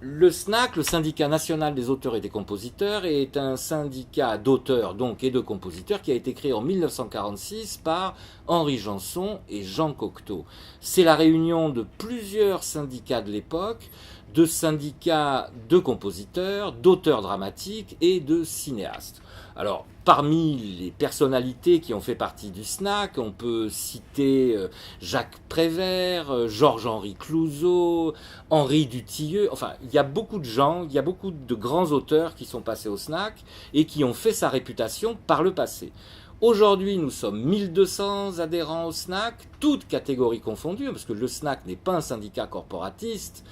Le SNAC, le Syndicat national des auteurs et des compositeurs, est un syndicat d'auteurs donc et de compositeurs qui a été créé en 1946 par Henri Janson et Jean Cocteau. C'est la réunion de plusieurs syndicats de l'époque, de syndicats de compositeurs, d'auteurs dramatiques et de cinéastes. Alors, parmi les personnalités qui ont fait partie du SNAC, on peut citer Jacques Prévert, Georges-Henri Clouzot, Henri Dutilleux. Enfin, il y a beaucoup de gens, il y a beaucoup de grands auteurs qui sont passés au SNAC et qui ont fait sa réputation par le passé. Aujourd'hui, nous sommes 1200 adhérents au SNAC, toutes catégories confondues, parce que le SNAC n'est pas un syndicat corporatiste,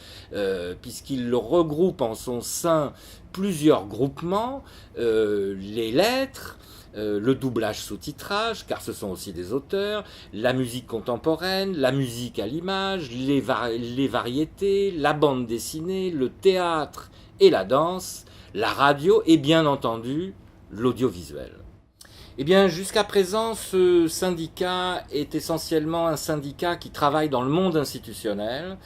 puisqu'il regroupe en son sein plusieurs groupements, les lettres, le doublage sous-titrage, car ce sont aussi des auteurs, la musique contemporaine, la musique à l'image, les variétés, la bande dessinée, le théâtre et la danse, la radio et bien entendu l'audiovisuel. Eh bien, jusqu'à présent, ce syndicat est essentiellement un syndicat qui travaille dans le monde institutionnel,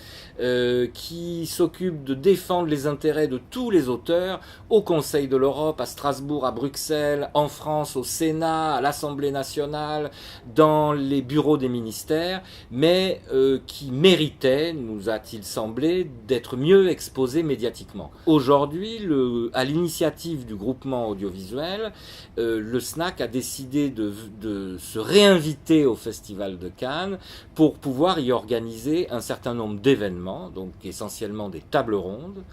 qui s'occupe de défendre les intérêts de tous les auteurs au Conseil de l'Europe, à Strasbourg, à Bruxelles, en France, au Sénat, à l'Assemblée nationale, dans les bureaux des ministères, mais qui méritait, nous a-t-il semblé, d'être mieux exposé médiatiquement. Aujourd'hui, à l'initiative du groupement audiovisuel, le SNAC a décidé de se réinviter au Festival de Cannes pour pouvoir y organiser un certain nombre d'événements, donc essentiellement des tables rondes,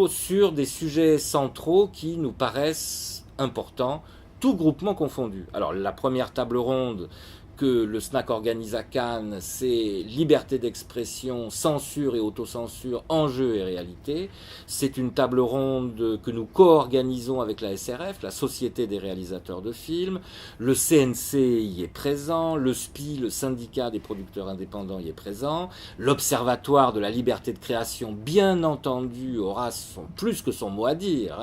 sur des sujets centraux qui nous paraissent importants, tout groupement confondu. Alors la première table ronde que le SNAC organise à Cannes, c'est liberté d'expression, censure et autocensure, enjeux et réalité. C'est une table ronde que nous co-organisons avec la SRF, la Société des réalisateurs de films. Le CNC y est présent, le SPI, le syndicat des producteurs indépendants, y est présent. L'Observatoire de la liberté de création, bien entendu, aura plus que son mot à dire.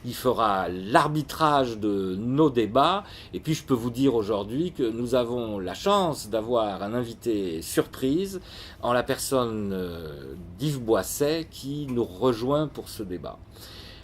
Il fera l'arbitrage de nos débats. Et puis je peux vous dire aujourd'hui que nous avons la chance d'avoir un invité surprise en la personne d'Yves Boisset qui nous rejoint pour ce débat.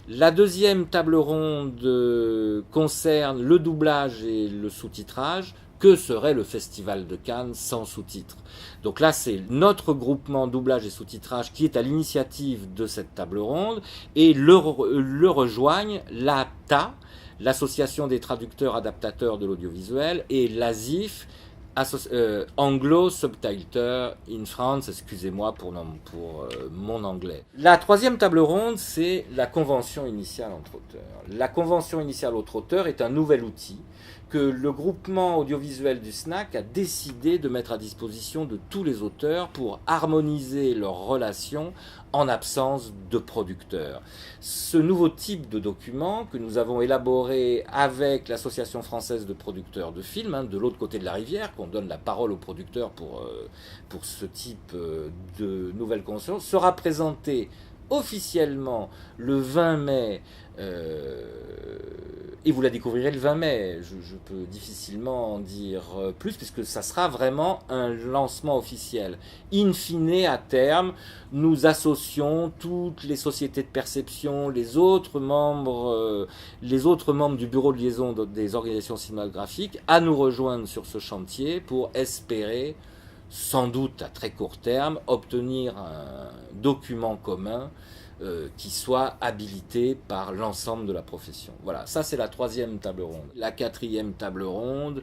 La deuxième table ronde concerne le doublage et le sous-titrage. Que serait le Festival de Cannes sans sous-titres? Donc là, c'est notre groupement doublage et sous-titrage qui est à l'initiative de cette table ronde et le rejoignent l'APTA, l'Association des traducteurs adaptateurs de l'audiovisuel, et l'ASIF, Anglo Subtitler in France, excusez-moi pour mon anglais. La troisième table ronde, c'est la convention initiale entre auteurs. La convention initiale entre auteurs est un nouvel outil que le groupement audiovisuel du SNAC a décidé de mettre à disposition de tous les auteurs pour harmoniser leurs relations en absence de producteurs. Ce nouveau type de document que nous avons élaboré avec l'Association française de producteurs de films, de l'autre côté de la rivière, qu'on donne la parole aux producteurs pour ce type de nouvelle convention, sera présenté officiellement le 20 mai, et vous la découvrirez le 20 mai, je peux difficilement en dire plus, puisque ça sera vraiment un lancement officiel. In fine, à terme, nous associons toutes les sociétés de perception, les autres membres du bureau de liaison des organisations cinématographiques à nous rejoindre sur ce chantier pour espérer, sans doute à très court terme, obtenir un document commun qui soit habilité par l'ensemble de la profession. Voilà, ça c'est la troisième table ronde. La quatrième table ronde,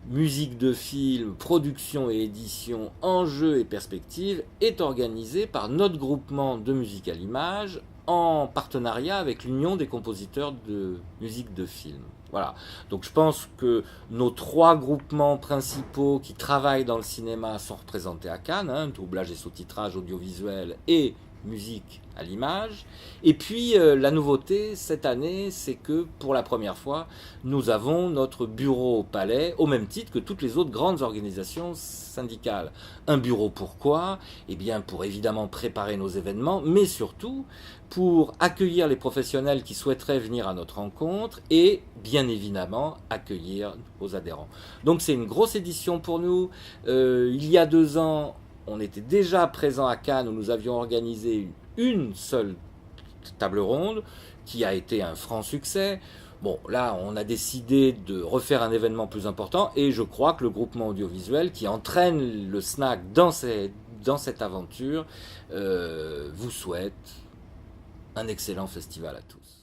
musique de film, production et édition, enjeux et perspectives, est organisée par notre groupement de musique à l'image en partenariat avec l'Union des compositeurs de musique de film. Voilà, donc je pense que nos trois groupements principaux qui travaillent dans le cinéma sont représentés à Cannes, doublage et sous-titrage audiovisuel et musique à l'image. Et puis la nouveauté cette année, c'est que pour la première fois, nous avons notre bureau au Palais, au même titre que toutes les autres grandes organisations syndicales. Un bureau pourquoi? Eh bien pour évidemment préparer nos événements, mais surtout pour accueillir les professionnels qui souhaiteraient venir à notre rencontre et bien évidemment accueillir nos adhérents. Donc c'est une grosse édition pour nous. Il y a 2 ans, on était déjà présent à Cannes où nous avions organisé une seule table ronde qui a été un franc succès. Bon, là, on a décidé de refaire un événement plus important et je crois que le groupement audiovisuel qui entraîne le snack dans cette aventure vous souhaite un excellent festival à tous.